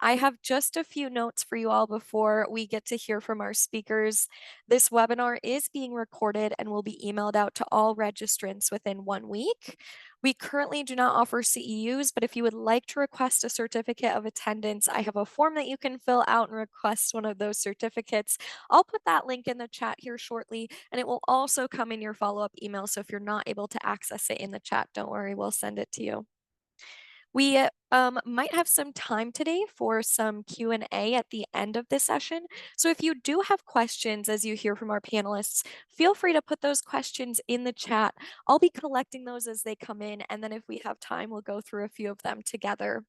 I have just a few notes for you all before we get to hear from our speakers. This webinar is being recorded and will be emailed out to all registrants within 1 week. We currently do not offer CEUs, but if you would like to request a certificate of attendance, I have a form that you can fill out and request one of those certificates. I'll put that link in the chat here shortly, and it will also come in your follow-up email. So if you're not able to access it in the chat, don't worry, we'll send it to you. We might have some time today for some Q&A at the end of this session. So if you do have questions as you hear from our panelists, feel free to put those questions in the chat. I'll be collecting those as they come in, and then if we have time, we'll go through a few of them together.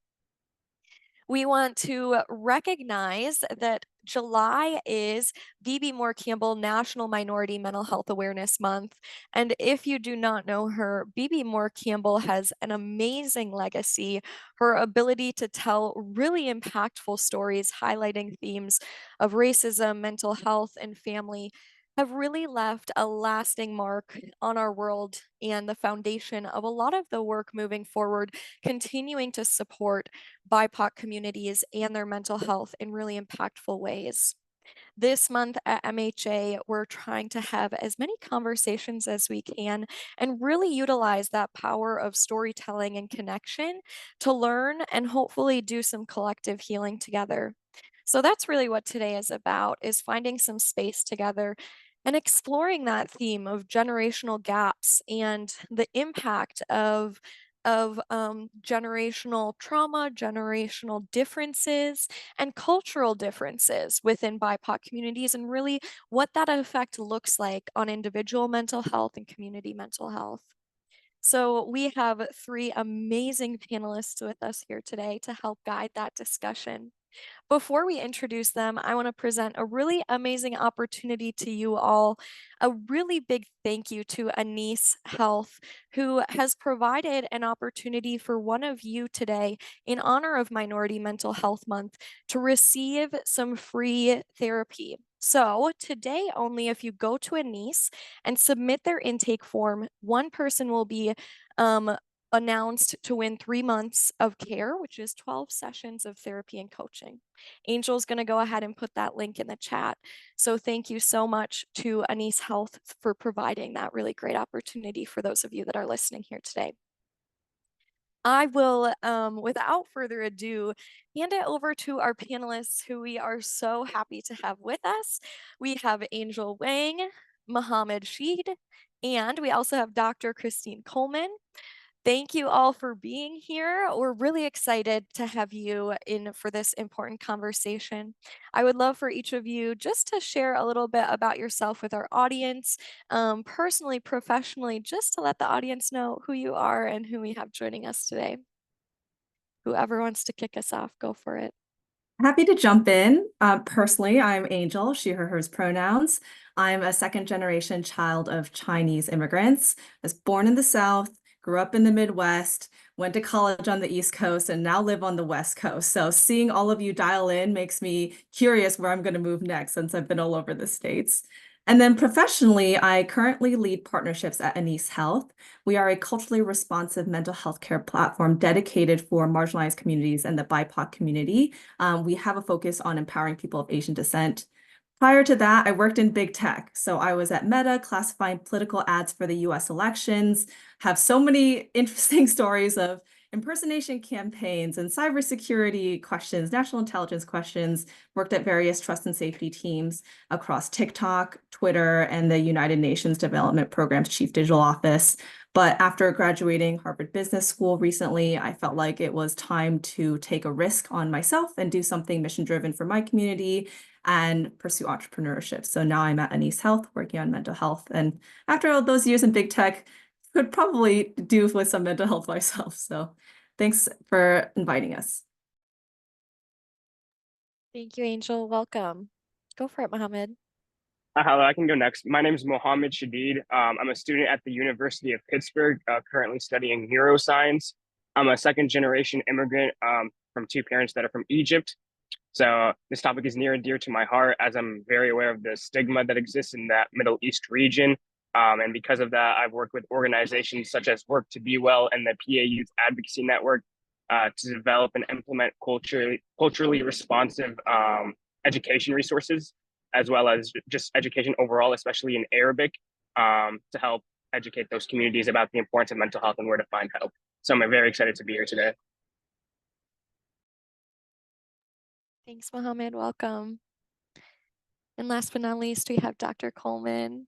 We want to recognize that July is Bebe Campbell National Minority Mental Health Awareness Month. And if you do not know her, Bebe Campbell has an amazing legacy. Her ability to tell really impactful stories highlighting themes of racism, mental health, and family have really left a lasting mark on our world and the foundation of a lot of the work moving forward, continuing to support BIPOC communities and their mental health in really impactful ways. This month at MHA, we're trying to have as many conversations as we can and really utilize that power of storytelling and connection to learn and hopefully do some collective healing together. So that's really what today is about, is finding some space together and exploring that theme of generational gaps and the impact of generational trauma, generational differences, and cultural differences within BIPOC communities, and really what that effect looks like on individual mental health and community mental health. So we have 3 amazing panelists with us here today to help guide that discussion. Before we introduce them, I want to present a really amazing opportunity to you all. A really big thank you to Anise Health, who has provided an opportunity for one of you today in honor of Minority Mental Health Month to receive some free therapy. So today only, if you go to Anise and submit their intake form, one person will be announced to win 3 months of care, which is 12 sessions of therapy and coaching. Angel's going to go ahead and put that link in the chat. So thank you so much to Anise Health for providing that really great opportunity for those of you that are listening here today. I will, without further ado, hand it over to our panelists who we are so happy to have with us. We have Angel Wang, Mohammed Sheed, and we also have Dr. Christine Coleman. Thank you all for being here. We're really excited to have you in for this important conversation. I would love for each of you just to share a little bit about yourself with our audience, personally, professionally, just to let the audience know who you are and who we have joining us today. Whoever wants to kick us off, go for it. Happy to jump in. Personally, I'm Angel, she, her, hers pronouns. I'm a second-generation child of Chinese immigrants. I was born in the South, grew up in the Midwest, went to college on the East Coast, and now live on the West Coast. So seeing all of you dial in makes me curious where I'm going to move next, since I've been all over the States. And then professionally, I currently lead partnerships at Anise Health. We are a culturally responsive mental health care platform dedicated for marginalized communities and the BIPOC community. We have a focus on empowering people of Asian descent. Prior to that, I worked in big tech. So I was at Meta classifying political ads for the US elections, have so many interesting stories of impersonation campaigns and cybersecurity questions, national intelligence questions, worked at various trust and safety teams across TikTok, Twitter, and the United Nations Development Program's Chief Digital Office. But after graduating Harvard Business School recently, I felt like it was time to take a risk on myself and do something mission-driven for my community and pursue entrepreneurship. So now I'm at Anise Health working on mental health. And after all those years in big tech, could probably do with some mental health myself. So thanks for inviting us. Thank you, Angel. Welcome. Go for it, Mohammed. Hello, I can go next. My name is Mohammed Shadid. I'm a student at the University of Pittsburgh, currently studying neuroscience. I'm a second-generation immigrant from 2 parents that are from Egypt. So this topic is near and dear to my heart, as I'm very aware of the stigma that exists in that Middle East region. And because of that, I've worked with organizations such as Work to Be Well and the PA Youth Advocacy Network to develop and implement culturally responsive education resources, as well as just education overall, especially in Arabic, to help educate those communities about the importance of mental health and where to find help. So I'm very excited to be here today. Thanks, Mohammed. Welcome. And last but not least, we have Dr. Coleman.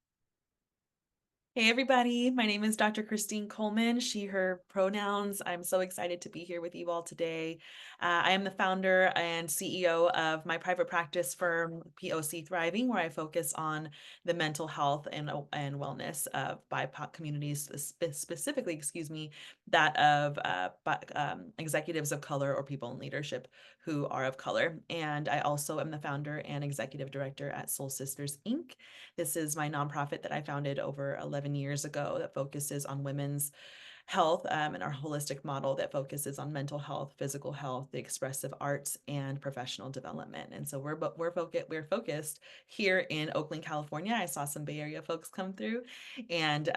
Hey everybody, my name is Dr. Christine Coleman, she, her pronouns. I'm so excited to be here with you all today. I am the founder and CEO of my private practice firm, POC Thriving, where I focus on the mental health and wellness of BIPOC communities, specifically, that of executives of color or people in leadership who are of color. And I also am the founder and executive director at Soul Sisters, Inc. This is my nonprofit that I founded over 11 years ago that focuses on women's health and our holistic model that focuses on mental health, physical health, the expressive arts, and professional development. And so we're focused here in Oakland, California. I saw some Bay Area folks come through, and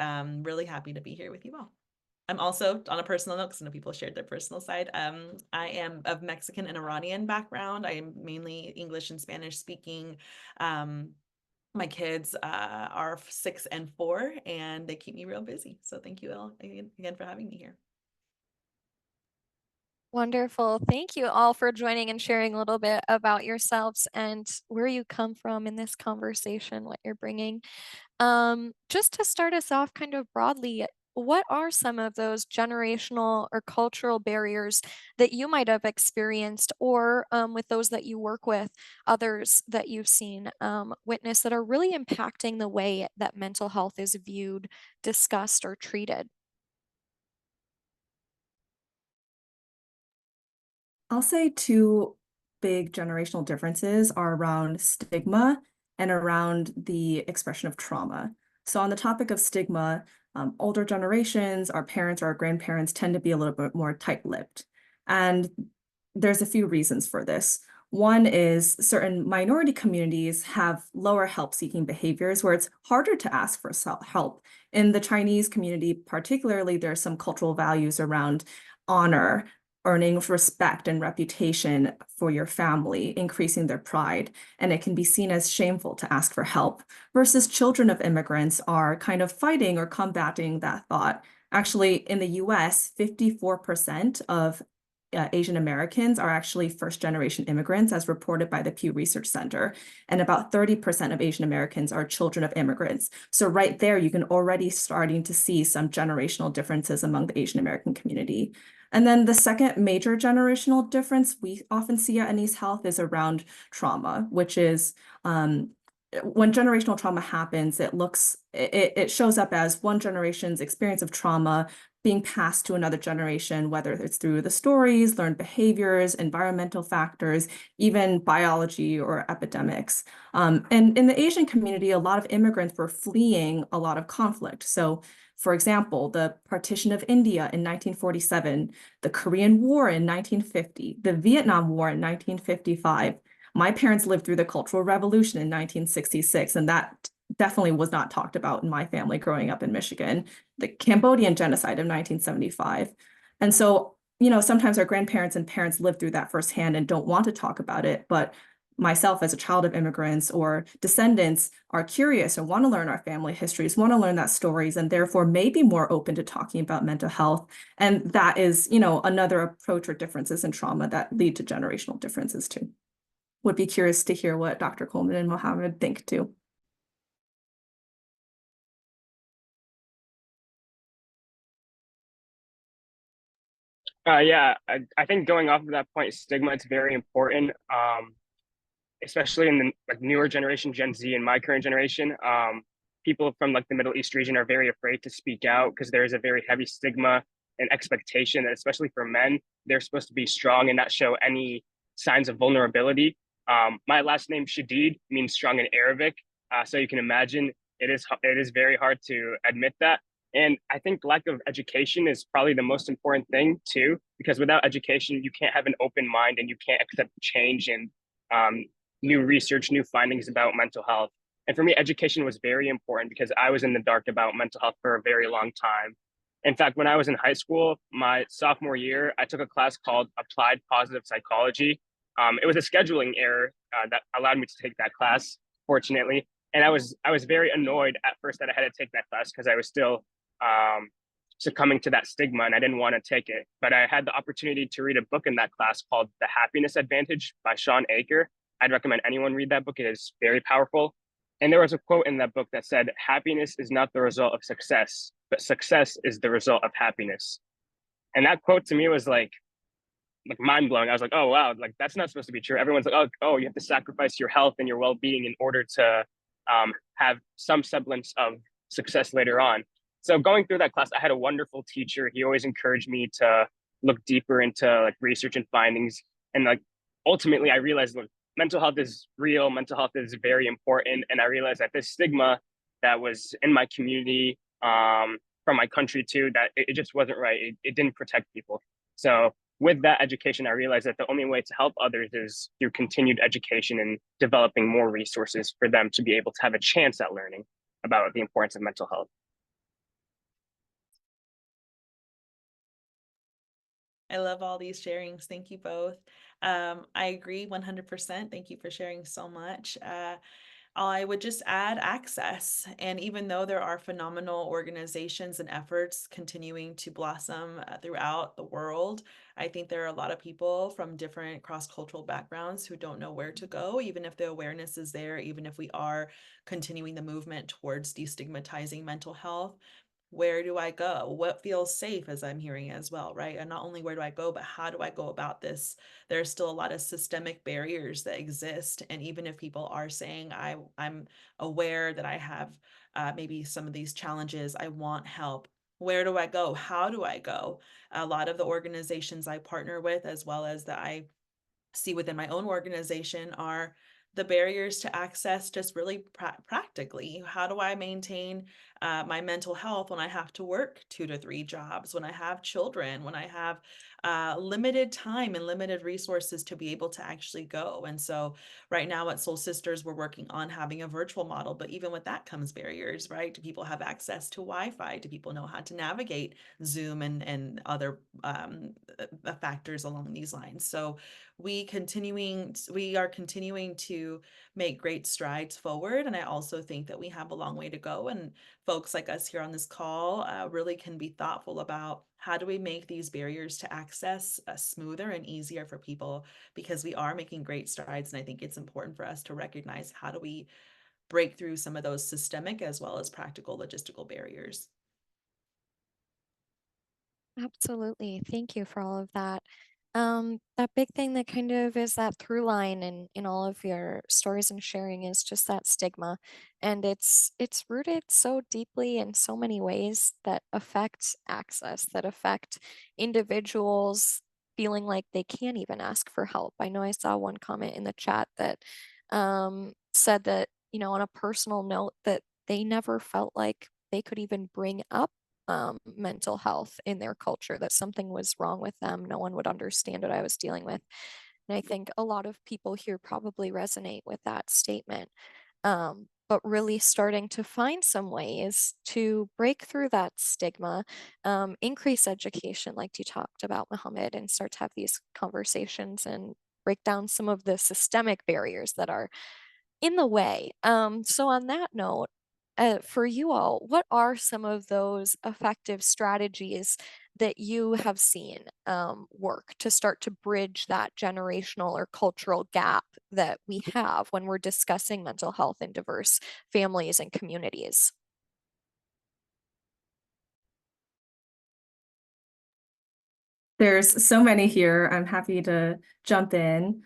really happy to be here with you all. I'm also, on a personal note, because I know people shared their personal side, I am of Mexican and Iranian background. I am mainly English and Spanish speaking. My kids are 6 and 4, and they keep me real busy. So thank you all again for having me here. Wonderful. Thank you all for joining and sharing a little bit about yourselves and where you come from in this conversation, what you're bringing. Just to start us off kind of broadly, what are some of those generational or cultural barriers that you might have experienced, or with those that you work with, others that you've seen witness that are really impacting the way that mental health is viewed, discussed, or treated? I'll say two big generational differences are around stigma and around the expression of trauma. So on the topic of stigma, older generations, our parents or our grandparents tend to be a little bit more tight-lipped. And there's a few reasons for this. One is certain minority communities have lower help-seeking behaviors where it's harder to ask for help. In the Chinese community, particularly, there are some cultural values around honor, earning respect and reputation for your family, increasing their pride, and it can be seen as shameful to ask for help, versus children of immigrants are kind of fighting or combating that thought. Actually, in the US, 54% of Asian Americans are actually first-generation immigrants, as reported by the Pew Research Center, and about 30% of Asian Americans are children of immigrants. So right there, you can already starting to see some generational differences among the Asian American community. And then the second major generational difference we often see at Annie's Health is around trauma, which is when generational trauma happens, it shows up as one generation's experience of trauma being passed to another generation, whether it's through the stories, learned behaviors, environmental factors, even biology or epidemics. And in the Asian community, a lot of immigrants were fleeing a lot of conflict. So for example, the partition of India in 1947, the Korean War in 1950, the Vietnam War in 1955. My parents lived through the Cultural Revolution in 1966, and that definitely was not talked about in my family growing up in Michigan, the Cambodian genocide of 1975. And so, sometimes our grandparents and parents lived through that firsthand and don't want to talk about it, but myself as a child of immigrants or descendants are curious and want to learn our family histories, want to learn that stories, and therefore may be more open to talking about mental health. And that is, another approach or differences in trauma that lead to generational differences too. Would be curious to hear what Dr. Coleman and Mohammed think too. Yeah, I think going off of that point, stigma is very important, especially in the newer generation, Gen Z, and my current generation. People from the Middle East region are very afraid to speak out because there is a very heavy stigma and expectation that, especially for men, they're supposed to be strong and not show any signs of vulnerability. My last name Shadid means strong in Arabic, so you can imagine it is very hard to admit that. And I think lack of education is probably the most important thing too, because without education, you can't have an open mind and you can't accept change and new research, new findings about mental health. And for me, education was very important because I was in the dark about mental health for a very long time. In fact, when I was in high school, my sophomore year, I took a class called Applied Positive Psychology. It was a scheduling error that allowed me to take that class, fortunately. And I was very annoyed at first that I had to take that class because I was still succumbing to that stigma and I didn't want to take it. But I had the opportunity to read a book in that class called The Happiness Advantage by Sean Aker. I'd recommend anyone read that book. It is very powerful. And there was a quote in that book that said, "Happiness is not the result of success, but success is the result of happiness." And that quote to me was like mind blowing. I was like, oh wow, like that's not supposed to be true. Everyone's like, oh, you have to sacrifice your health and your well being in order to have some semblance of success later on. So going through that class, I had a wonderful teacher. He always encouraged me to look deeper into like research and findings. And like ultimately, I realized like mental health is real. Mental health is very important. And I realized that this stigma that was in my community, from my country too, that it just wasn't right. It didn't protect people. So with that education, I realized that the only way to help others is through continued education and developing more resources for them to be able to have a chance at learning about the importance of mental health. I love all these sharings. Thank you both. I agree 100%. Thank you for sharing so much. I would just add access. And even though there are phenomenal organizations and efforts continuing to blossom throughout the world, I think there are a lot of people from different cross-cultural backgrounds who don't know where to go, even if the awareness is there, even if we are continuing the movement towards destigmatizing mental health. Where do I go? What feels safe, as I'm hearing as well, right? And not only where do I go, but how do I go about this? There's still a lot of systemic barriers that exist. And even if people are saying, I'm aware that I have maybe some of these challenges, I want help. Where do I go? How do I go? A lot of the organizations I partner with, as well as that I see within my own organization, are the barriers to access just really practically. How do I maintain my mental health when I have to work 2 to 3 jobs, when I have children, when I have limited time and limited resources to be able to actually go? And so right now at Soul Sisters, we're working on having a virtual model, but even with that comes barriers, right? Do people have access to Wi-Fi? Do people know how to navigate Zoom and other factors along these lines? So we are continuing to make great strides forward. And I also think that we have a long way to go. And folks like us here on this call really can be thoughtful about how do we make these barriers to access smoother and easier for people, because we are making great strides. And I think it's important for us to recognize how do we break through some of those systemic as well as practical logistical barriers. Absolutely. Thank you for all of that. That big thing that kind of is that through line in all of your stories and sharing is just that stigma. And it's rooted so deeply in so many ways that affect access, that affect individuals feeling like they can't even ask for help. I know I saw one comment in the chat that said that, on a personal note, that they never felt like they could even bring up mental health in their culture, that something was wrong with them. No one would understand what I was dealing with. And I think a lot of people here probably resonate with that statement. But really starting to find some ways to break through that stigma, increase education, like you talked about, Mohammed, and start to have these conversations and break down some of the systemic barriers that are in the way. So on that note, for you all, what are some of those effective strategies that you have seen work to start to bridge that generational or cultural gap that we have when we're discussing mental health in diverse families and communities? There's so many here. I'm happy to jump in.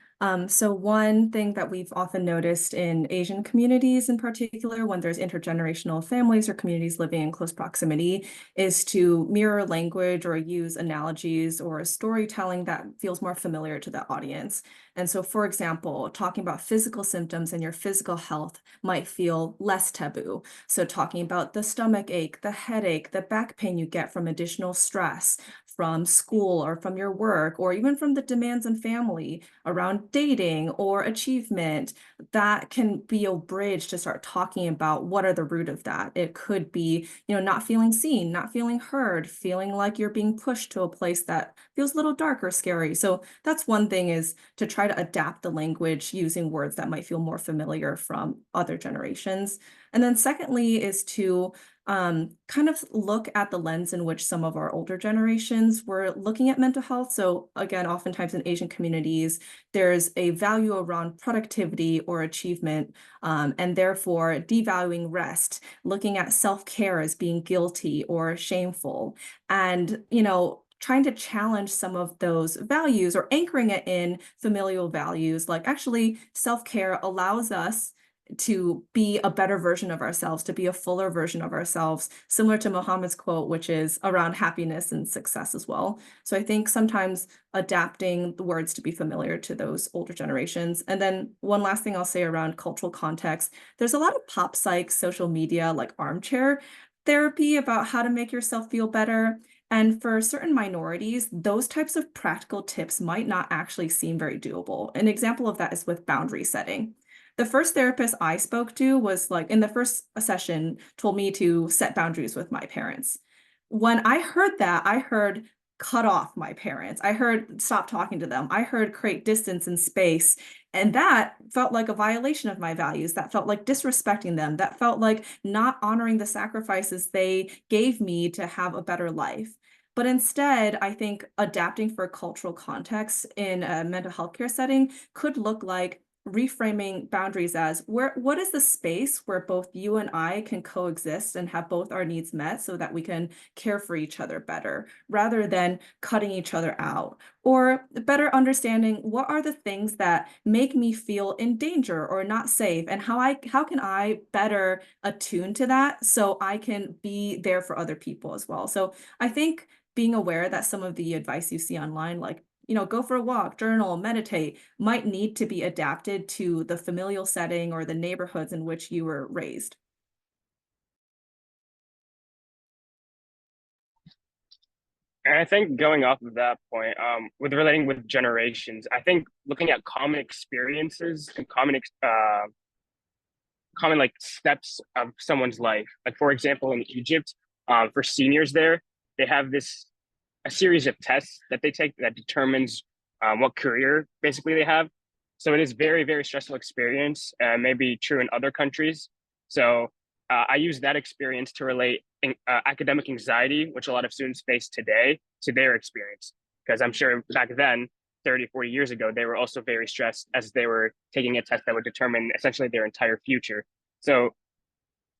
So one thing that we've often noticed in Asian communities in particular, when there's intergenerational families or communities living in close proximity, is to mirror language or use analogies or storytelling that feels more familiar to the audience. And so, for example, talking about physical symptoms and your physical health might feel less taboo. So talking about the stomach ache, the headache, the back pain you get from additional stress, from school or from your work, or even from the demands and family family, around dating or achievement, that can be a bridge to start talking about what are the root of that. It could be, not feeling seen, not feeling heard, feeling like you're being pushed to a place that feels a little dark or scary. So that's one thing, is to try to adapt the language using words that might feel more familiar from other generations. And then secondly is to kind of look at the lens in which some of our older generations were looking at mental health. So again, oftentimes in Asian communities, there's a value around productivity or achievement, and therefore devaluing rest, looking at self-care as being guilty or shameful. And, trying to challenge some of those values or anchoring it in familial values, like actually self-care allows us to be a better version of ourselves, to be a fuller version of ourselves, similar to Muhammad's quote, which is around happiness and success as well. So I think sometimes adapting the words to be familiar to those older generations. And then one last thing I'll say around cultural context, there's a lot of pop psych social media, like armchair therapy, about how to make yourself feel better. And for certain minorities, those types of practical tips might not actually seem very doable. An example of that is with boundary setting. The first therapist I spoke to was like, in the first session, told me to set boundaries with my parents. When I heard that, I heard cut off my parents. I heard stop talking to them. I heard create distance and space. And that felt like a violation of my values. That felt like disrespecting them. That felt like not honoring the sacrifices they gave me to have a better life. But instead, I think adapting for cultural context in a mental health care setting could look like reframing boundaries as what is the space where both you and I can coexist and have both our needs met so that we can care for each other better, rather than cutting each other out, or better understanding what are the things that make me feel in danger or not safe, and how can I better attune to that so I can be there for other people as well. So I think being aware that some of the advice you see online, like, go for a walk, journal, meditate, might need to be adapted to the familial setting or the neighborhoods in which you were raised. And I think going off of that point, with relating with generations, I think looking at common experiences and common like steps of someone's life. Like for example, in Egypt, for seniors there, they have a series of tests that they take that determines what career basically they have. So it is very, very stressful experience, maybe true in other countries. So I use that experience to relate academic anxiety, which a lot of students face today, to their experience. Because I'm sure back then, 30, 40 years ago, they were also very stressed as they were taking a test that would determine essentially their entire future. So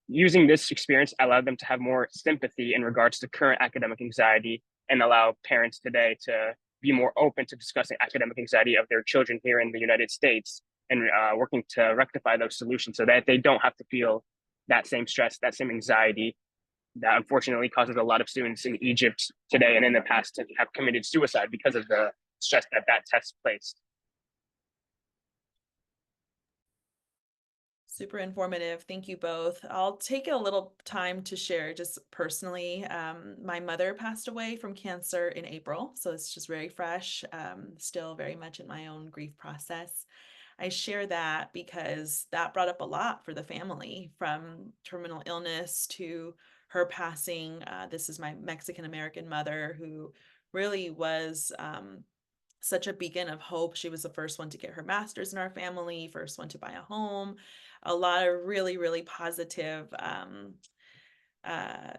using this experience allowed them to have more sympathy in regards to current academic anxiety, and allow parents today to be more open to discussing academic anxiety of their children here in the United States, and working to rectify those solutions so that they don't have to feel that same stress, that same anxiety that unfortunately causes a lot of students in Egypt today and in the past to have committed suicide because of the stress that test placed. Super informative. Thank you both. I'll take a little time to share just personally. My mother passed away from cancer in April, so it's just very fresh, still very much in my own grief process. I share that because that brought up a lot for the family, from terminal illness to her passing. This is my Mexican American mother, who really was such a beacon of hope. She was the first one to get her master's in our family, first one to buy a home, a lot of really, really positive uh,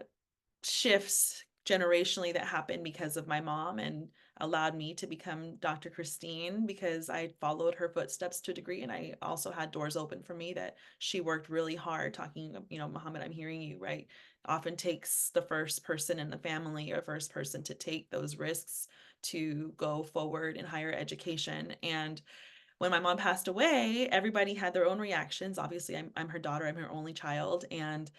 shifts generationally that happened because of my mom, and allowed me to become Dr. Christine because I followed her footsteps to a degree. And I also had doors open for me that she worked really hard talking, Muhammad, I'm hearing you, right? Often takes the first person in the family or first person to take those risks to go forward in higher education. And when my mom passed away, everybody had their own reactions. Obviously, I'm her daughter, I'm her only child. And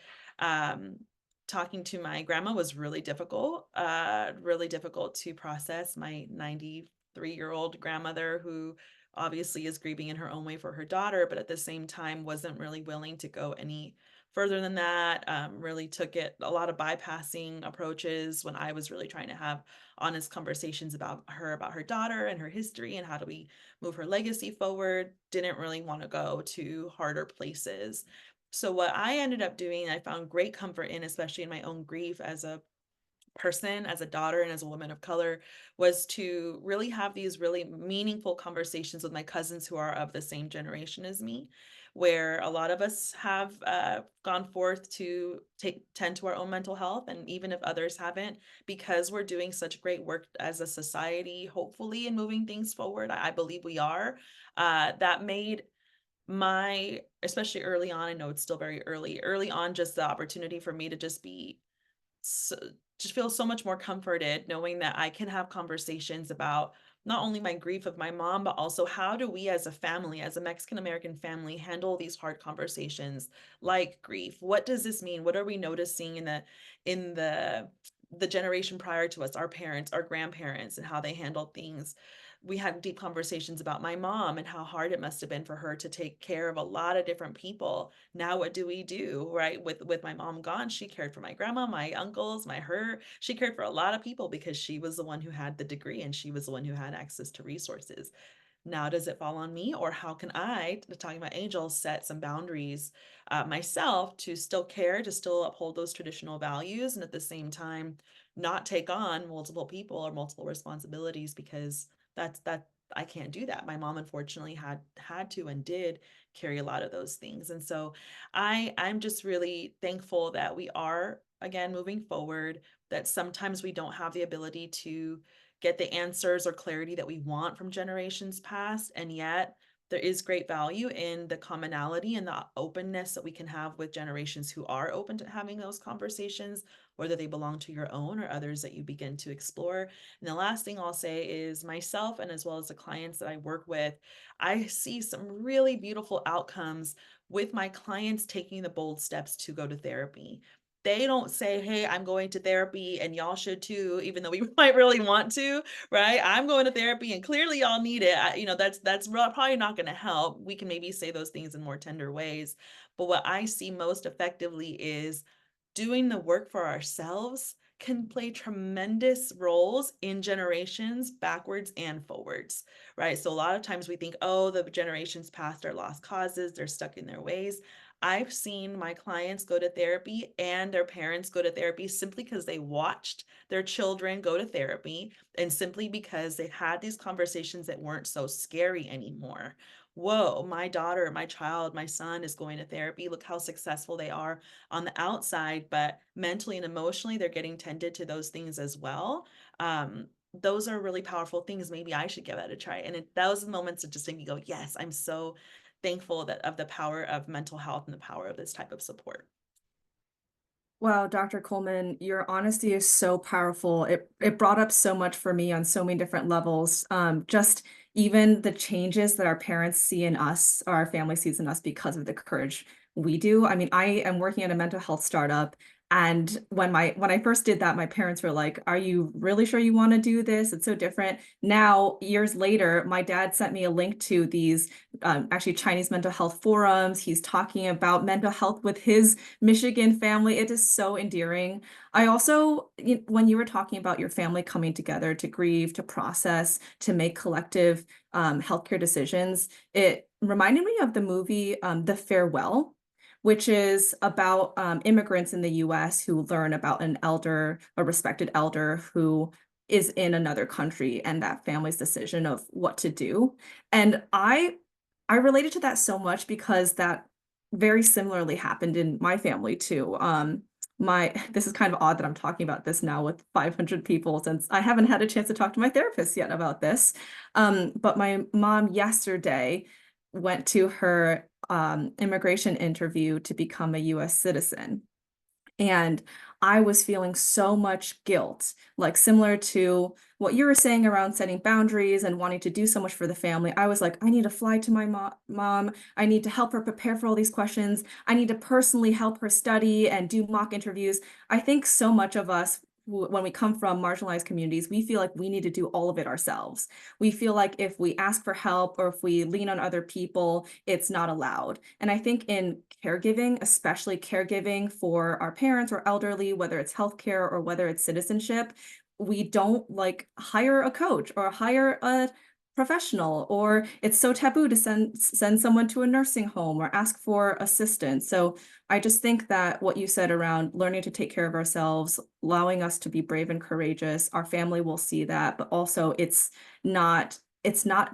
talking to my grandma was really difficult to process. My 93-year-old grandmother, who obviously is grieving in her own way for her daughter, but at the same time wasn't really willing to go any further than that, really took it a lot of bypassing approaches when I was really trying to have honest conversations about her daughter and her history and how do we move her legacy forward. Didn't really want to go to harder places. So what I ended up doing, I found great comfort in, especially in my own grief as a person, as a daughter, and as a woman of color, was to really have these really meaningful conversations with my cousins who are of the same generation as me, where a lot of us have gone forth to tend to our own mental health, and even if others haven't, because we're doing such great work as a society, hopefully, in moving things forward. I believe we are. That made especially early on, I know it's still very early on, just the opportunity for me to just be so, just feel so much more comforted knowing that I can have conversations about not only my grief of my mom, but also how do we as a family, as a Mexican American family, handle these hard conversations like grief? What does this mean? What are we noticing in the generation prior to us, our parents, our grandparents, and how they handled things? We had deep conversations about my mom and how hard it must have been for her to take care of a lot of different people. Now what do we do, right? With my mom gone, she cared for my grandma, my uncles, she cared for a lot of people because she was the one who had the degree and she was the one who had access to resources. Now does it fall on me, or how can I, talking about Angel, set some boundaries myself to still care, to still uphold those traditional values, and at the same time not take on multiple people or multiple responsibilities, because that I can't do that. My mom unfortunately had to and did carry a lot of those things. And so I'm just really thankful that we are again moving forward, that sometimes we don't have the ability to get the answers or clarity that we want from generations past, and yet there is great value in the commonality and the openness that we can have with generations who are open to having those conversations, whether they belong to your own or others that you begin to explore. And the last thing I'll say is myself, and as well as the clients that I work with, I see some really beautiful outcomes with my clients taking the bold steps to go to therapy. They don't say, hey, I'm going to therapy and y'all should too, even though we might really want to, right? I'm going to therapy and clearly y'all need it. That's probably not going to help. We can maybe say those things in more tender ways. But what I see most effectively is doing the work for ourselves can play tremendous roles in generations backwards and forwards, right? So a lot of times we think, oh, the generations past are lost causes, they're stuck in their ways. I've seen my clients go to therapy and their parents go to therapy simply because they watched their children go to therapy, and simply because they had these conversations that weren't so scary anymore. Whoa, my daughter, my child, my son is going to therapy. Look how successful they are on the outside, but mentally and emotionally, they're getting tended to those things as well. Those are really powerful things. Maybe I should give that a try. And those moments that just make me go, yes, I'm so thankful of the power of mental health and the power of this type of support. Wow, Dr. Coleman, your honesty is so powerful. It brought up so much for me on so many different levels. Just even the changes that our parents see in us, or our family sees in us because of the courage we do. I mean, I am working at a mental health startup, and when I first did that, my parents were like, "Are you really sure you want to do this? It's so different." Now, years later, my dad sent me a link to these actually Chinese mental health forums. He's talking about mental health with his Michigan family. It is so endearing. I also, when you were talking about your family coming together to grieve, to process, to make collective healthcare decisions, it reminded me of the movie The Farewell, which is about immigrants in the US who learn about a respected elder who is in another country, and that family's decision of what to do. And I related to that so much because that very similarly happened in my family too. This is kind of odd that I'm talking about this now with 500 people, since I haven't had a chance to talk to my therapist yet about this. But my mom yesterday went to her immigration interview to become a US citizen. And I was feeling so much guilt, like similar to what you were saying around setting boundaries and wanting to do so much for the family. I was like, I need to fly to my mom. I need to help her prepare for all these questions. I need to personally help her study and do mock interviews. I think so much of us when we come from marginalized communities, we feel like we need to do all of it ourselves. We feel like if we ask for help or if we lean on other people, it's not allowed. And I think in caregiving, especially caregiving for our parents or elderly, whether it's healthcare or whether it's citizenship, we don't like hire a coach or hire a professional, or it's so taboo to send someone to a nursing home or ask for assistance. So I just think that what you said around learning to take care of ourselves, allowing us to be brave and courageous, our family will see that, but also it's not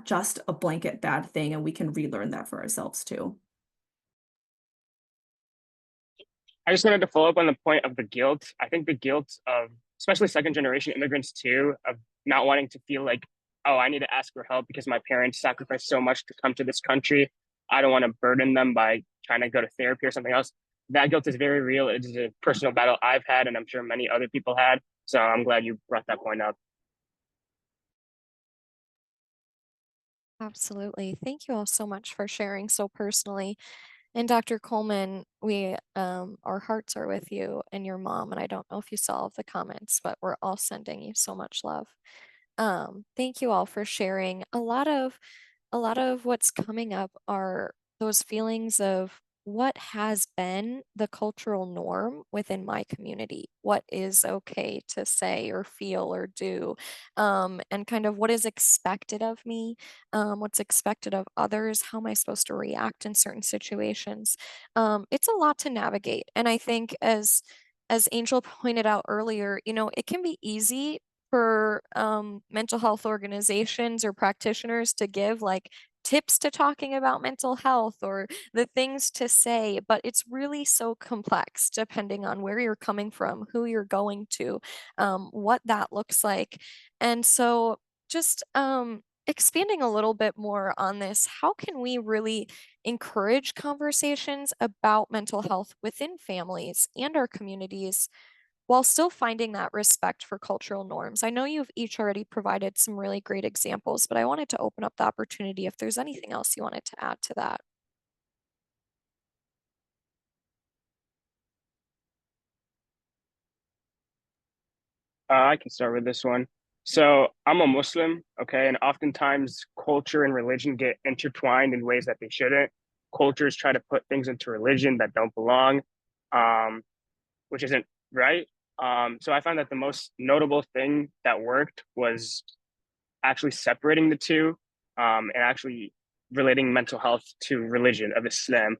just a blanket bad thing, and we can relearn that for ourselves too. I just wanted to follow up on the point of the guilt. I think the guilt of especially second generation immigrants too, of not wanting to feel like, oh, I need to ask for help because my parents sacrificed so much to come to this country. I don't want to burden them by trying to go to therapy or something else. That guilt is very real. It is a personal battle I've had, and I'm sure many other people had. So I'm glad you brought that point up. Absolutely. Thank you all so much for sharing so personally. And Dr. Coleman, our hearts are with you and your mom. And I don't know if you saw all of the comments, but we're all sending you so much love. Thank you all for sharing. A lot of what's coming up are those feelings of what has been the cultural norm within my community, what is okay to say or feel or do, and kind of what is expected of me, what's expected of others, how am I supposed to react in certain situations. It's a lot to navigate. And I think as Angel pointed out earlier, it can be easy for mental health organizations or practitioners to give like tips to talking about mental health or the things to say, but it's really so complex depending on where you're coming from, who you're going to, what that looks like. And so just expanding a little bit more on this, how can we really encourage conversations about mental health within families and our communities while still finding that respect for cultural norms? I know you've each already provided some really great examples, but I wanted to open up the opportunity if there's anything else you wanted to add to that. I can start with this one. So I'm a Muslim, okay, and oftentimes culture and religion get intertwined in ways that they shouldn't. Cultures try to put things into religion that don't belong, um, which isn't right. So I found that the most notable thing that worked was actually separating the two, and actually relating mental health to religion of Islam.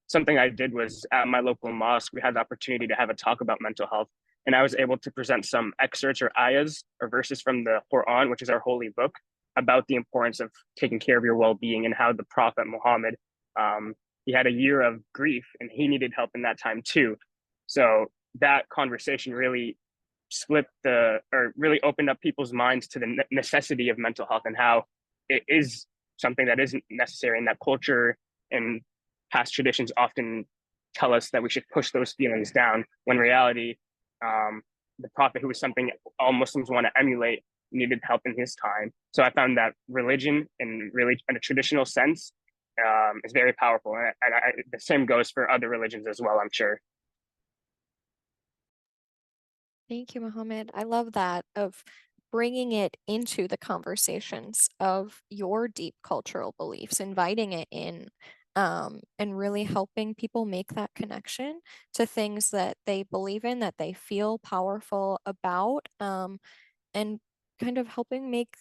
Something I did was at my local mosque, we had the opportunity to have a talk about mental health. And I was able to present some excerpts or ayahs or verses from the Quran, which is our holy book, about the importance of taking care of your well being and how the Prophet Muhammad, he had a year of grief and he needed help in that time too. So that conversation really split the or really opened up people's minds to the necessity of mental health and how it is something that isn't necessary, and that culture and past traditions often tell us that we should push those feelings down when in reality, the prophet, who was something all Muslims want to emulate, needed help in his time. So I found that religion in really in a traditional sense is very powerful, and the same goes for other religions as well, I'm sure. Thank you, Mohammed. I love that of bringing it into the conversations of your deep cultural beliefs, inviting it in, and really helping people make that connection to things that they believe in, that they feel powerful about, and kind of helping make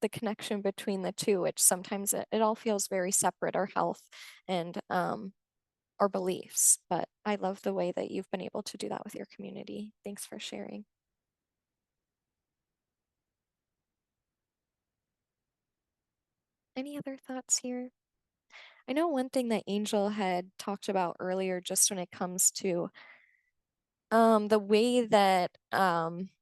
the connection between the two, which sometimes it all feels very separate, our health and our beliefs. But I love the way that you've been able to do that with your community. Thanks for sharing. Any other thoughts here? I know one thing that Angel had talked about earlier, just when it comes to the way that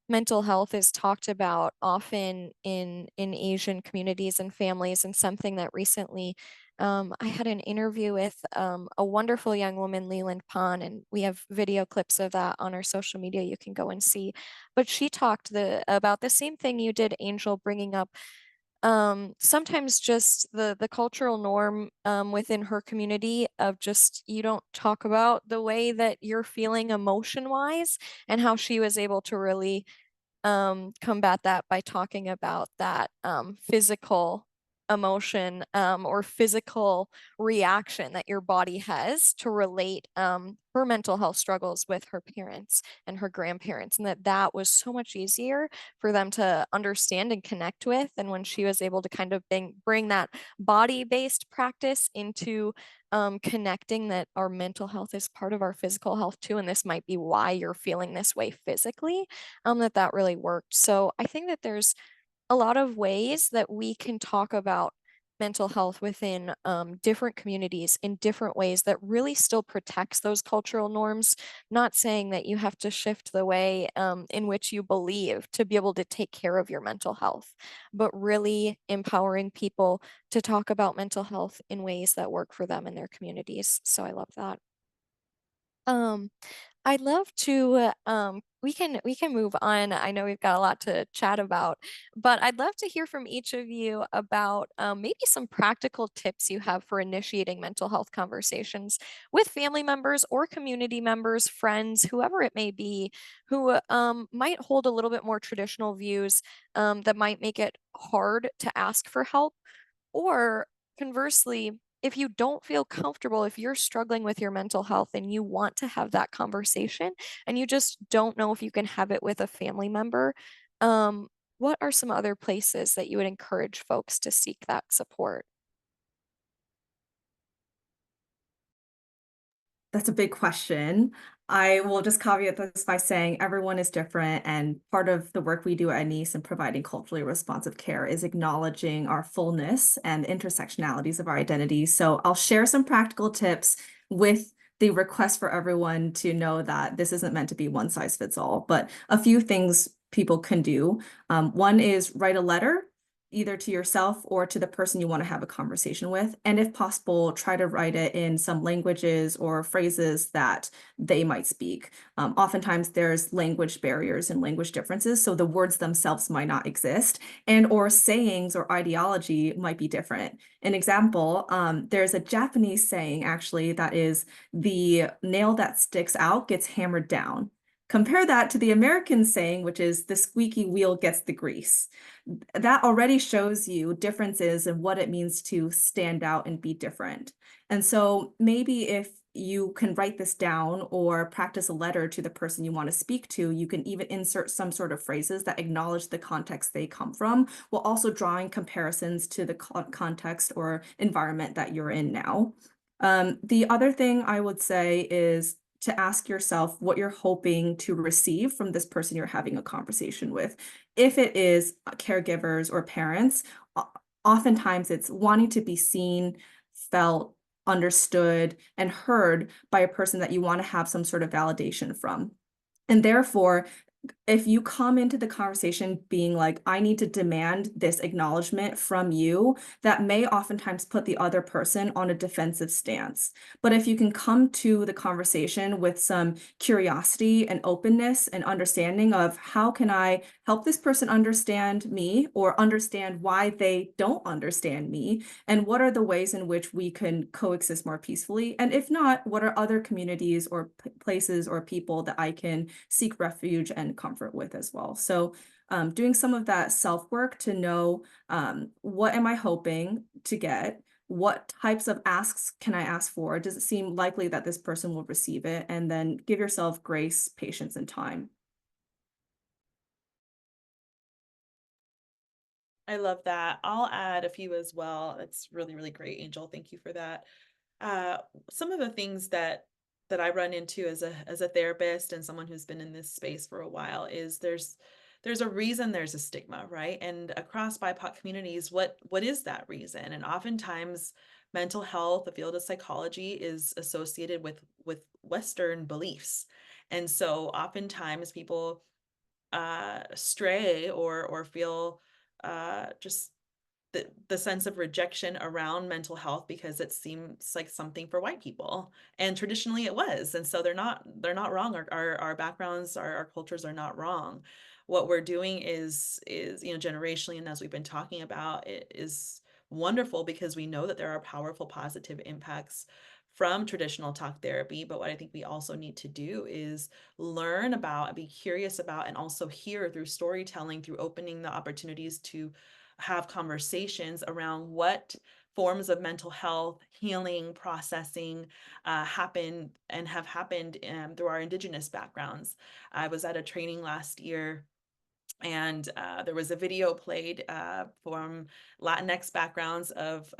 mental health is talked about often in Asian communities and families, and something that recently I had an interview with a wonderful young woman, Leland Pond, and we have video clips of that on our social media you can go and see. But she talked about the same thing you did, Angel, bringing up sometimes just the cultural norm within her community of just you don't talk about the way that you're feeling emotion wise, and how she was able to really combat that by talking about that physical emotion or physical reaction that your body has to relate her mental health struggles with her parents and her grandparents, and that that was so much easier for them to understand and connect with. And when she was able to kind of bring that body-based practice into connecting that our mental health is part of our physical health too, and this might be why you're feeling this way physically, that really worked. So I think that there's a lot of ways that we can talk about mental health within different communities in different ways that really still protects those cultural norms. Not saying that you have to shift the way in which you believe to be able to take care of your mental health, but really empowering people to talk about mental health in ways that work for them in their communities. So I love that. Um, I'd love to we can move on. I know we've got a lot to chat about, but I'd love to hear from each of you about maybe some practical tips you have for initiating mental health conversations with family members or community members, friends, whoever it may be, who might hold a little bit more traditional views that might make it hard to ask for help. Or conversely, if you don't feel comfortable, if you're struggling with your mental health and you want to have that conversation and you just don't know if you can have it with a family member, um, what are some other places that you would encourage folks to seek that support? That's a big question. I will just caveat this by saying everyone is different, and part of the work we do at NICE in providing culturally responsive care is acknowledging our fullness and intersectionalities of our identities. So I'll share some practical tips with the request for everyone to know that this isn't meant to be one size fits all, but a few things people can do. One is write a letter either to yourself or to the person you want to have a conversation with. And if possible, try to write it in some languages or phrases that they might speak. Oftentimes there's language barriers and language differences, so the words themselves might not exist, and or sayings or ideology might be different. An example, there's a Japanese saying actually that is, the nail that sticks out gets hammered down. Compare that to the American saying, which is the squeaky wheel gets the grease. That already shows you differences in what it means to stand out and be different. And so maybe if you can write this down or practice a letter to the person you want to speak to, you can even insert some sort of phrases that acknowledge the context they come from, while also drawing comparisons to the context or environment that you're in now. The other thing I would say is to ask yourself what you're hoping to receive from this person you're having a conversation with. If it is caregivers or parents, oftentimes it's wanting to be seen, felt, understood, and heard by a person that you want to have some sort of validation from. And therefore, if you come into the conversation being like, I need to demand this acknowledgement from you, that may oftentimes put the other person on a defensive stance. But if you can come to the conversation with some curiosity and openness and understanding of how can I help this person understand me or understand why they don't understand me, and what are the ways in which we can coexist more peacefully? And if not, what are other communities or places or people that I can seek refuge and comfort with as well? So doing some of that self-work to know what am I hoping to get? What types of asks can I ask for? Does it seem likely that this person will receive it? And then give yourself grace, patience, and time. I love that. I'll add a few as well. It's really, really great, Angel. Thank you for that. Uh, some of the things that I run into as a therapist and someone who's been in this space for a while is there's a reason there's a stigma, right? And across BIPOC communities, what is that reason? And oftentimes mental health, the field of psychology, is associated with Western beliefs. And so oftentimes people stray or feel just the sense of rejection around mental health because it seems like something for white people, and traditionally it was. And so they're not wrong. Our backgrounds, our cultures are not wrong. what we're doing is, you know, generationally, and as we've been talking about, it is wonderful because we know that there are powerful positive impacts from traditional talk therapy. But what I think we also need to do is learn about and be curious about, and also hear through storytelling, through opening the opportunities to have conversations around what forms of mental health, healing, processing happen and have happened through our Indigenous backgrounds. I was at a training last year, and there was a video played from Latinx backgrounds of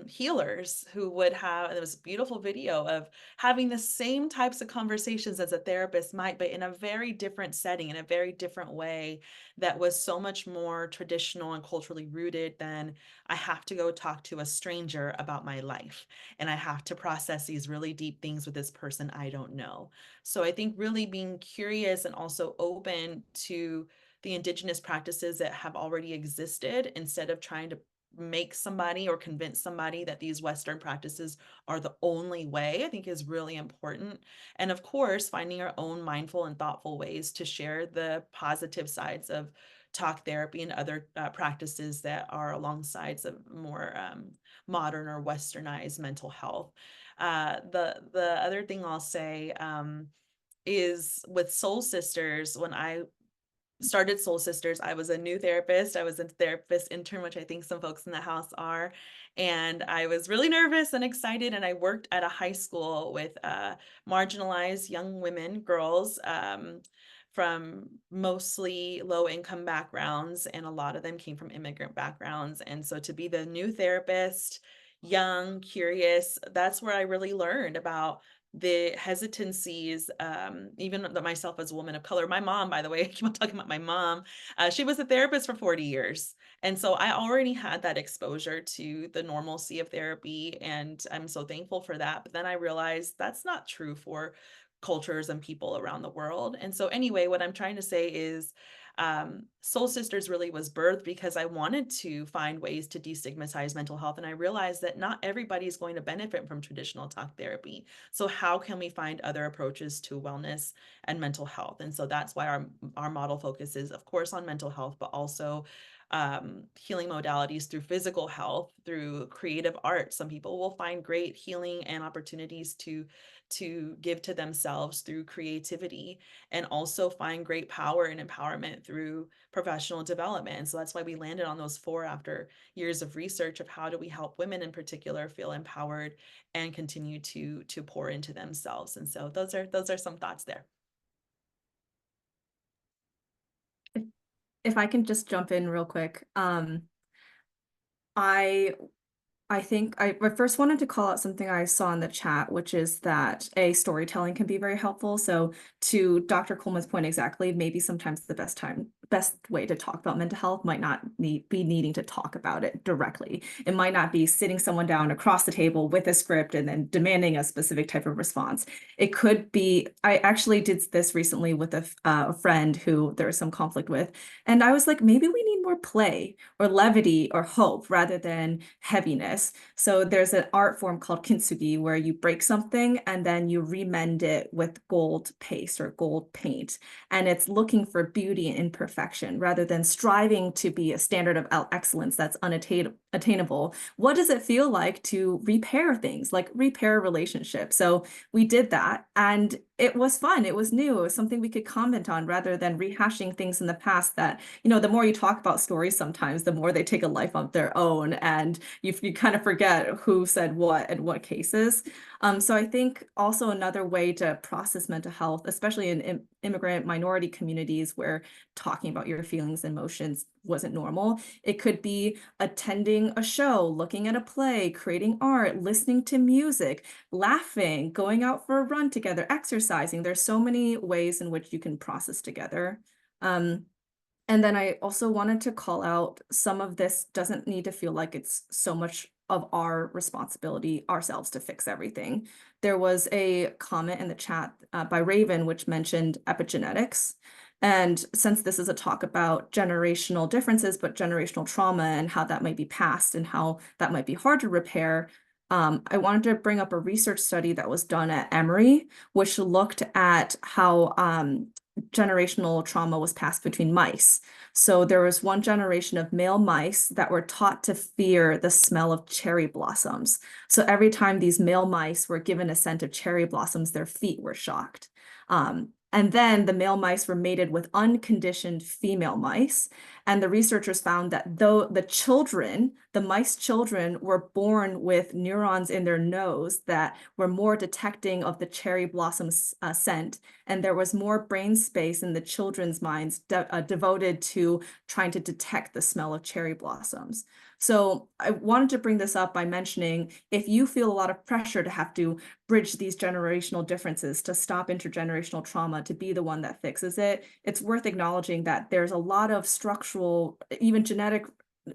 healers who would have, there was a beautiful video of having the same types of conversations as a therapist might, but in a very different setting, in a very different way that was so much more traditional and culturally rooted than I have to go talk to a stranger about my life and I have to process these really deep things with this person I don't know. So I think really being curious and also open to the Indigenous practices that have already existed, instead of trying to make somebody or convince somebody that these Western practices are the only way, I think is really important. And of course, finding our own mindful and thoughtful ways to share the positive sides of talk therapy and other practices that are alongside of more modern or westernized mental health. The other thing I'll say is with Soul Sisters, when I started Soul Sisters, I was a new therapist. I was a therapist intern, which I think some folks in the house are. And I was really nervous and excited. And I worked at a high school with marginalized young women, girls from mostly low income backgrounds. And a lot of them came from immigrant backgrounds. And so to be the new therapist, young, curious, that's where I really learned about the hesitancies, even myself as a woman of color. My mom, by the way, I keep on talking about my mom. She was a therapist for 40 years. And so I already had that exposure to the normalcy of therapy. And I'm so thankful for that. But then I realized that's not true for cultures and people around the world. And so anyway, what I'm trying to say is Soul Sisters really was birthed because I wanted to find ways to destigmatize mental health. And I realized that not everybody is going to benefit from traditional talk therapy. So how can we find other approaches to wellness and mental health? And so that's why our model focuses, of course, on mental health, but also healing modalities through physical health, through creative art. Some people will find great healing and opportunities to give to themselves through creativity, and also find great power and empowerment through professional development. And so that's why we landed on those 4 after years of research of how do we help women in particular feel empowered and continue to pour into themselves. And so those are some thoughts there. If I can just jump in real quick, I think I first wanted to call out something I saw in the chat, which is that storytelling can be very helpful. So to Dr. Coleman's point exactly, maybe sometimes the best way to talk about mental health might not be needing to talk about it directly. It might not be sitting someone down across the table with a script and then demanding a specific type of response. It could be, I actually did this recently with a friend who there was some conflict with, and I was like, maybe we need more play or levity or hope rather than heaviness. So there's an art form called kintsugi where you break something and then you remend it with gold paste or gold paint. And it's looking for beauty and imperfection rather than striving to be a standard of excellence that's unattainable. What does it feel like to repair things, like repair relationships? So we did that, and it was fun. It was new. It was something we could comment on rather than rehashing things in the past that, the more you talk about stories, sometimes the more they take a life of their own, and you kind of forget who said what in what cases. So I think also another way to process mental health, especially in immigrant minority communities where talking about your feelings and emotions wasn't normal, it could be attending a show, looking at a play, creating art, listening to music, laughing, going out for a run together, exercising. There's so many ways in which you can process together. And then I also wanted to call out some of this doesn't need to feel like it's so much of our responsibility ourselves to fix everything. There was a comment in the chat by Raven, which mentioned epigenetics. And since this is a talk about generational differences, but generational trauma and how that might be passed and how that might be hard to repair, I wanted to bring up a research study that was done at Emory, which looked at how generational trauma was passed between mice. So there was one generation of male mice that were taught to fear the smell of cherry blossoms. So every time these male mice were given a scent of cherry blossoms, their feet were shocked. And then the male mice were mated with unconditioned female mice. And the researchers found that though the mice children were born with neurons in their nose that were more detecting of the cherry blossom scent, and there was more brain space in the children's minds devoted to trying to detect the smell of cherry blossoms. So I wanted to bring this up by mentioning, if you feel a lot of pressure to have to bridge these generational differences to stop intergenerational trauma, to be the one that fixes it, it's worth acknowledging that there's a lot of structural, even genetic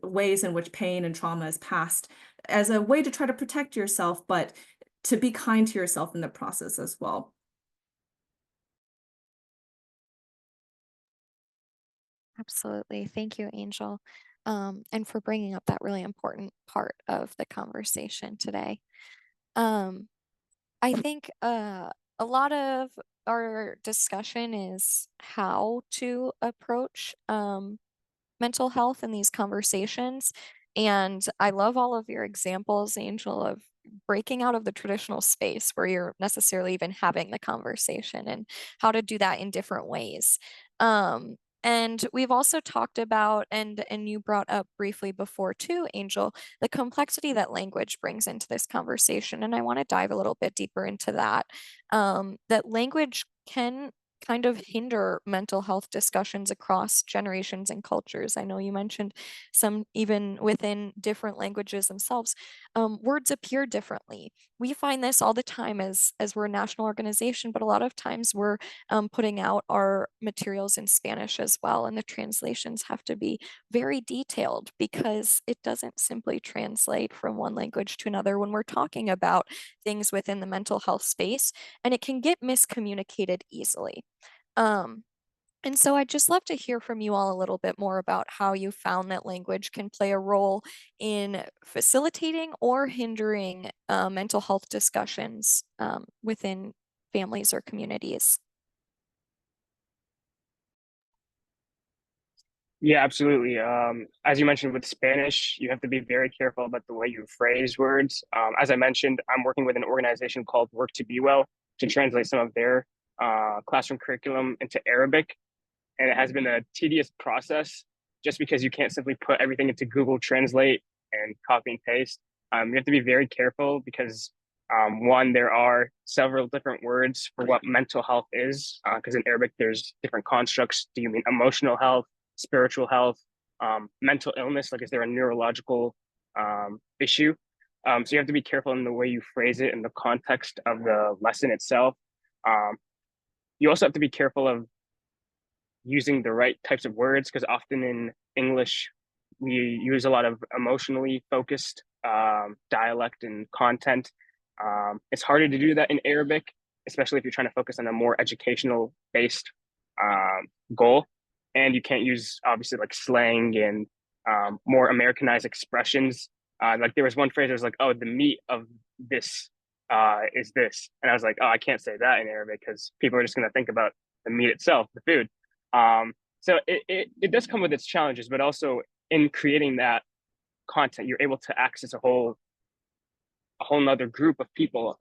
ways in which pain and trauma is passed as a way to try to protect yourself, but to be kind to yourself in the process as well. Absolutely. Thank you, Angel, and for bringing up that really important part of the conversation today. I think a lot of our discussion is how to approach mental health in these conversations. And I love all of your examples, Angel, of breaking out of the traditional space where you're necessarily even having the conversation and how to do that in different ways. And we've also talked about, and you brought up briefly before too, Angel, the complexity that language brings into this conversation. And I want to dive a little bit deeper into that. That language can kind of hinder mental health discussions across generations and cultures. I know you mentioned some even within different languages themselves, words appear differently. We find this all the time as we're a national organization, but a lot of times we're putting out our materials in Spanish as well, and the translations have to be very detailed because it doesn't simply translate from one language to another when we're talking about things within the mental health space, and it can get miscommunicated easily. Um, and so I'd just love to hear from you all a little bit more about how you found that language can play a role in facilitating or hindering mental health discussions within families or communities. Yeah, absolutely. As you mentioned with Spanish, you have to be very careful about the way you phrase words. As I mentioned, I'm working with an organization called Work to Be Well to translate some of their classroom curriculum into Arabic. And it has been a tedious process just because you can't simply put everything into Google Translate and copy and paste. You have to be very careful because one, there are several different words for what mental health is, because in Arabic there's different constructs. Do you mean emotional health, spiritual health, mental illness? Like, is there a neurological issue? So you have to be careful in the way you phrase it in the context of the lesson itself. Um, you also have to be careful of using the right types of words because often in English we use a lot of emotionally focused dialect and content. It's harder to do that in Arabic, especially if you're trying to focus on a more educational based goal. And you can't use obviously like slang and more Americanized expressions. Like there was one phrase that was like, "Oh, the meat of this is this," and I was like, "Oh, I can't say that in Arabic because people are just going to think about the meat itself, the food." So it does come with its challenges, but also in creating that content, you're able to access a whole nother group of people,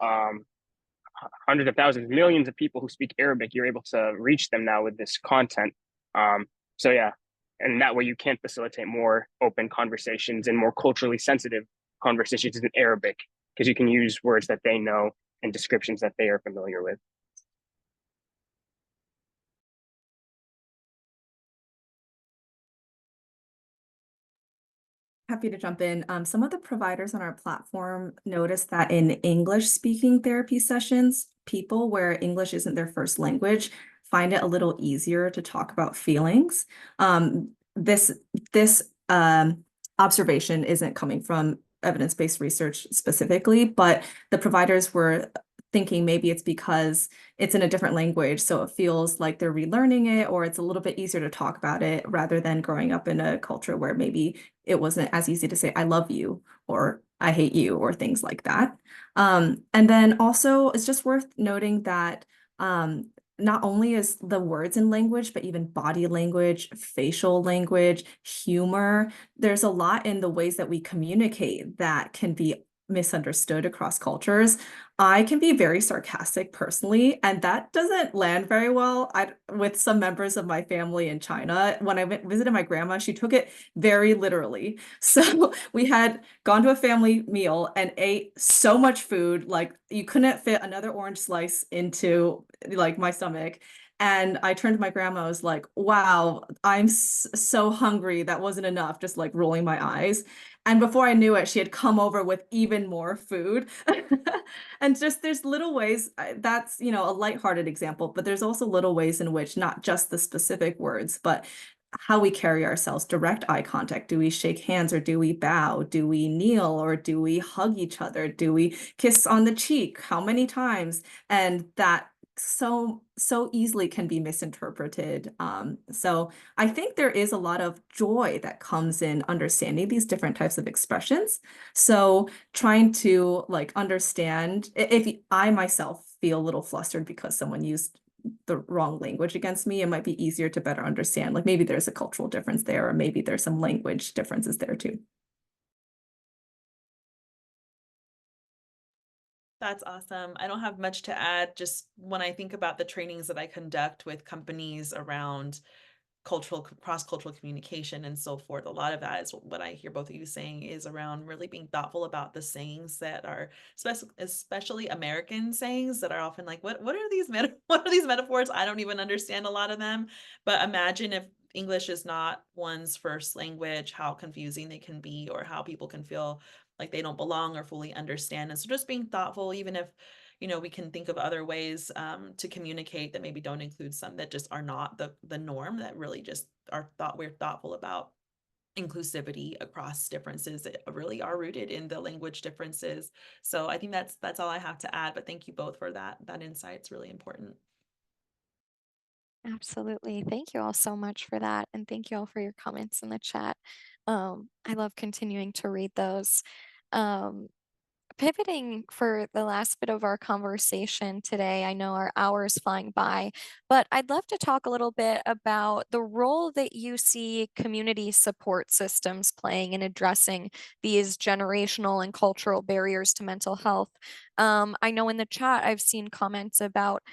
hundreds of thousands, millions of people who speak Arabic. You're able to reach them now with this content. So yeah, and that way you can facilitate more open conversations and more culturally sensitive conversations in Arabic because you can use words that they know and descriptions that they are familiar with. Happy to jump in. Some of the providers on our platform noticed that in English speaking therapy sessions, people where English isn't their first language find it a little easier to talk about feelings. This observation isn't coming from evidence-based research specifically, but the providers were thinking maybe it's because it's in a different language, so it feels like they're relearning it, or it's a little bit easier to talk about it rather than growing up in a culture where maybe it wasn't as easy to say I love you or I hate you or things like that. And then also it's just worth noting that not only is the words in language, but even body language, facial language, humor. There's a lot in the ways that we communicate that can be misunderstood across cultures. I can be very sarcastic personally, and that doesn't land very well with some members of my family in China. When I visited my grandma, she took it very literally. So we had gone to a family meal and ate so much food, like you couldn't fit another orange slice into like my stomach. And I turned to my grandma, I was like, wow, I'm so hungry. That wasn't enough, just like rolling my eyes. And before I knew it, she had come over with even more food. And just there's little ways that's, you know, a lighthearted example, but there's also little ways in which not just the specific words, but how we carry ourselves, direct eye contact. Do we shake hands or do we bow? Do we kneel or do we hug each other? Do we kiss on the cheek? How many times? And that so easily can be misinterpreted. So I think there is a lot of joy that comes in understanding these different types of expressions. So trying to like understand if I myself feel a little flustered because someone used the wrong language against me, it might be easier to better understand. Like maybe there's a cultural difference there, or maybe there's some language differences there too. That's awesome. I don't have much to add. Just when I think about the trainings that I conduct with companies around cross-cultural communication and so forth, a lot of that is what I hear both of you saying is around really being thoughtful about the sayings that are especially American sayings that are often like, what are these what are these metaphors? I don't even understand a lot of them. But imagine if English is not one's first language, how confusing they can be, or how people can feel like they don't belong or fully understand. And so just being thoughtful, even if we can think of other ways to communicate that maybe don't include some that just are not the norm, that really just we're thoughtful about inclusivity across differences that really are rooted in the language differences. So I think that's all I have to add, but thank you both for that insight. It's really important. Absolutely. Thank you all so much for that. And thank you all for your comments in the chat. I love continuing to read those. Um, Pivoting for the last bit of our conversation today, I know our hour is flying by, but I'd love to talk a little bit about the role that you see community support systems playing in addressing these generational and cultural barriers to mental health. I know in the chat I've seen comments about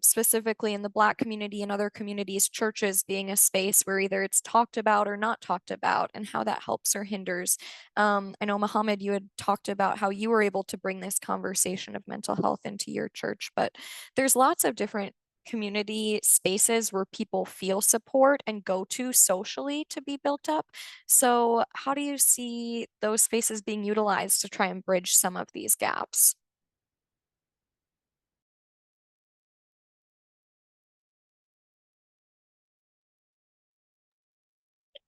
specifically in the Black community and other communities, churches being a space where either it's talked about or not talked about, and how that helps or hinders. I know, Mohammed, you had talked about how you were able to bring this conversation of mental health into your church, but there's lots of different community spaces where people feel support and go to socially to be built up. So how do you see those spaces being utilized to try and bridge some of these gaps?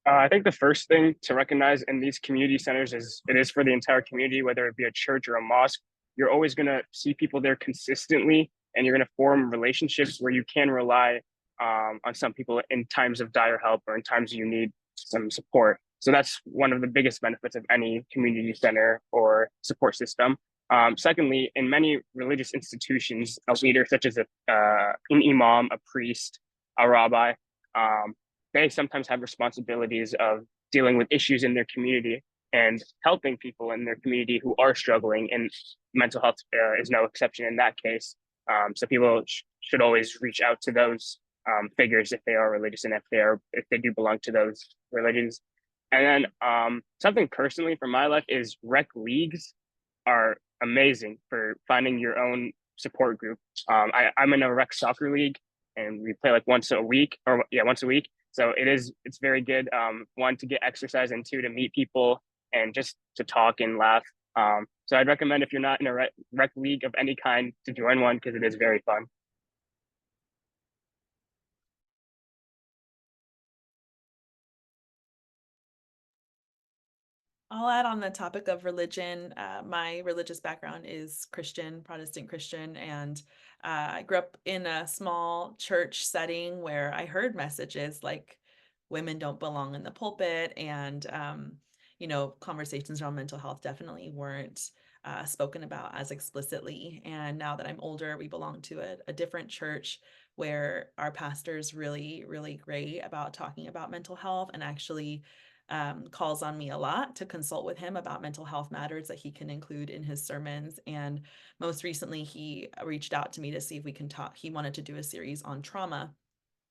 I think the first thing to recognize in these community centers is it is for the entire community, whether it be a church or a mosque. You're always going to see people there consistently, and you're going to form relationships where you can rely on some people in times of dire help or in times you need some support. So that's one of the biggest benefits of any community center or support system. Secondly, in many religious institutions, a leader such as an imam, a priest, a rabbi, um, they sometimes have responsibilities of dealing with issues in their community and helping people in their community who are struggling. And mental health is no exception in that case. So people should always reach out to those figures if they are religious and if they do belong to those religions. And then something personally from my life is rec leagues are amazing for finding your own support group. I'm in a rec soccer league, and we play like once a week. So it's very good. One, to get exercise, and two, to meet people and just to talk and laugh. So I'd recommend, if you're not in a rec league of any kind, to join one, because it is very fun. I'll add on the topic of religion. My religious background is Christian, Protestant Christian, and I grew up in a small church setting where I heard messages like women don't belong in the pulpit, and conversations around mental health definitely weren't spoken about as explicitly. And now that I'm older, we belong to a different church where our pastor is really, really great about talking about mental health and actually calls on me a lot to consult with him about mental health matters that he can include in his sermons. And most recently, he reached out to me to see if we can talk. He wanted to do a series on trauma.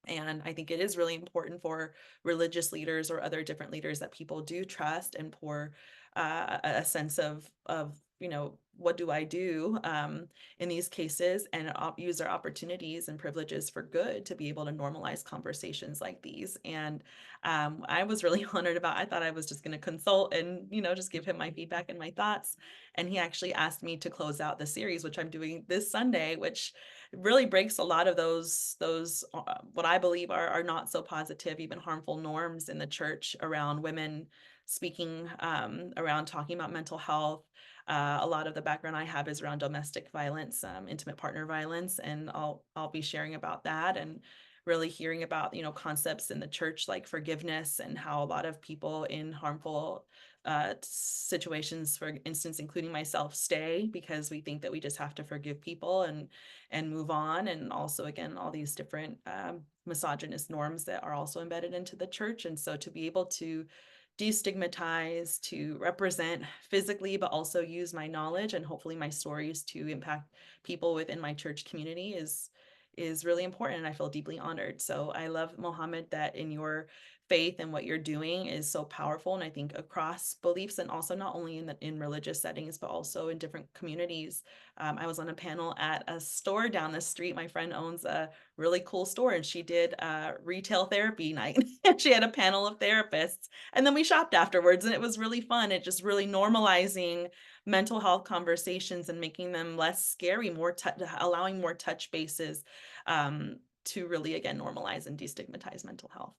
And I think it is really important for religious leaders or other different leaders that people do trust and pour a sense of, you know, what do I do in these cases, and use our opportunities and privileges for good to be able to normalize conversations like these. And I was really honored about, I thought I was just going to consult and, you know, just give him my feedback and my thoughts. And he actually asked me to close out the series, which I'm doing this Sunday, which really breaks a lot of those what I believe are not so positive, even harmful norms in the church around women speaking, around talking about mental health. A lot of the background I have is around domestic violence, intimate partner violence, and I'll be sharing about that, and really hearing about, you know, concepts in the church like forgiveness, and how a lot of people in harmful situations, for instance, including myself, stay because we think that we just have to forgive people and move on. And also, again, all these different misogynist norms that are also embedded into the church. And so to be able to destigmatize, to represent physically, but also use my knowledge and hopefully my stories to impact people within my church community is really important. And I feel deeply honored. So I love, Mohammed, that in your faith and what you're doing is so powerful. And I think across beliefs, and also not only in religious settings, but also in different communities. I was on a panel at a store down the street. My friend owns a really cool store, and she did a retail therapy night. She had a panel of therapists, and then we shopped afterwards, and it was really fun. It just really normalizing mental health conversations and making them less scary, allowing more touch bases to really, again, normalize and destigmatize mental health.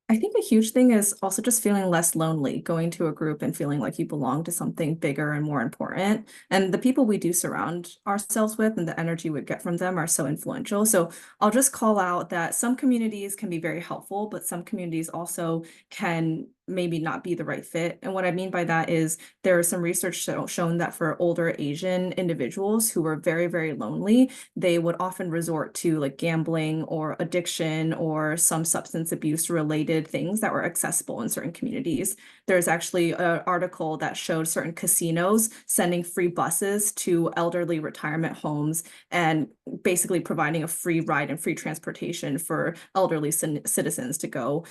I think a huge thing is also just feeling less lonely, going to a group and feeling like you belong to something bigger and more important. And the people we do surround ourselves with and the energy we get from them are so influential. So I'll just call out that some communities can be very helpful, but some communities also can maybe not be the right fit. And what I mean by that is there is some research shown that for older Asian individuals who were very, very lonely, they would often resort to like gambling or addiction or some substance abuse related things that were accessible in certain communities. There's actually an article that showed certain casinos sending free buses to elderly retirement homes and basically providing a free ride and free transportation for elderly citizens to go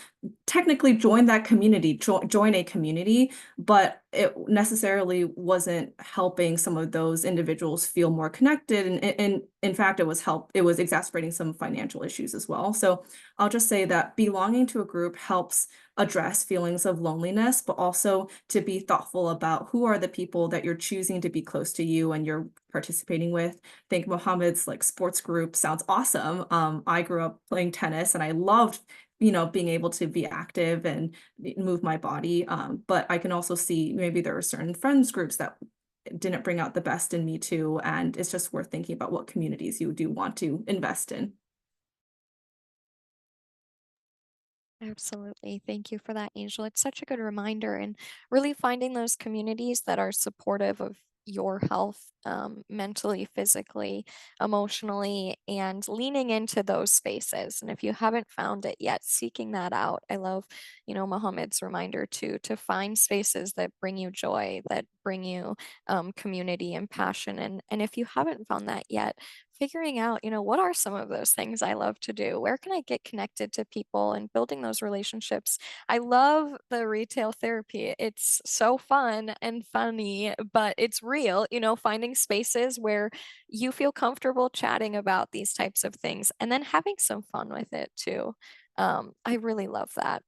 technically join that community, join a community, but it necessarily wasn't helping some of those individuals feel more connected. And in fact, it was exacerbating some financial issues as well. So I'll just say that belonging to a group helps address feelings of loneliness, but also to be thoughtful about who are the people that you're choosing to be close to you and you're participating with. I think Mohammed's like sports group sounds awesome. I grew up playing tennis and I loved being able to be active and move my body. But I can also see maybe there are certain friends groups that didn't bring out the best in me too. And it's just worth thinking about what communities you do want to invest in. Absolutely. Thank you for that, Angel. It's such a good reminder, and really finding those communities that are supportive of your health, mentally, physically, emotionally, and leaning into those spaces. And if you haven't found it yet, seeking that out. I love, Mohammed's reminder to find spaces that bring you joy, that bring you community and passion. And if you haven't found that yet, figuring out, what are some of those things I love to do? Where can I get connected to people and building those relationships? I love the retail therapy. It's so fun and funny, but it's real, finding spaces where you feel comfortable chatting about these types of things and then having some fun with it too. I really love that.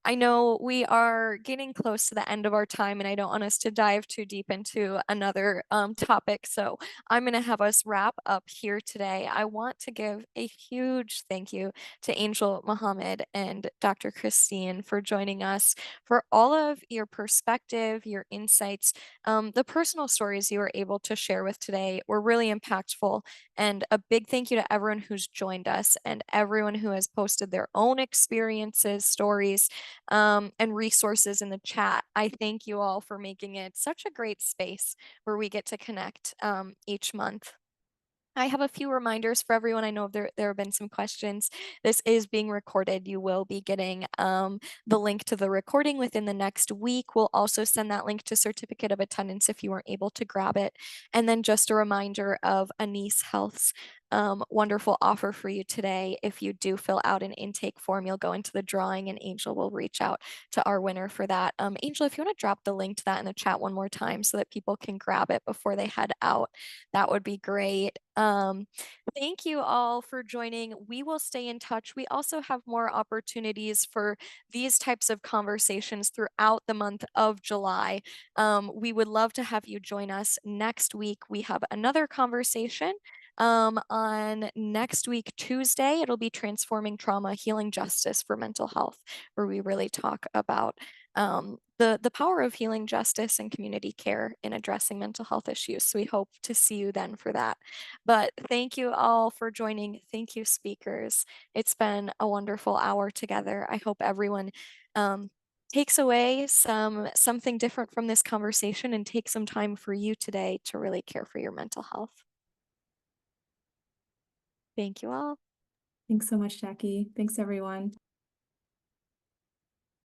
I know we are getting close to the end of our time, and I don't want us to dive too deep into another topic. So I'm going to have us wrap up here today. I want to give a huge thank you to Angel, Mohammed, and Dr. Christine for joining us, for all of your perspective, your insights, the personal stories you were able to share with today were really impactful. And a big thank you to everyone who's joined us and everyone who has posted their own experiences, stories, and resources in the chat. I thank you all for making it such a great space where we get to connect each month. I have a few reminders for everyone. I know there have been some questions. This is being recorded. You will be getting the link to the recording within the next week. We'll also send that link to certificate of attendance if you weren't able to grab it. And then just a reminder of Anise Health's wonderful offer for you today. If you do fill out an intake form, you'll go into the drawing and Angel will reach out to our winner for that. Angel, if you want to drop the link to that in the chat one more time so that people can grab it before they head out, that would be great. Thank you all for joining. We will stay in touch. We also have more opportunities for these types of conversations throughout the month of July. We would love to have you join us next week. We have another conversation on next week, Tuesday. It'll be Transforming Trauma, Healing Justice for Mental Health, where we really talk about the power of healing justice and community care in addressing mental health issues. So we hope to see you then for that. But thank you all for joining. Thank you, speakers. It's been a wonderful hour together. I hope everyone takes away something different from this conversation and take some time for you today to really care for your mental health. Thank you all. Thanks so much, Jackie. Thanks, everyone.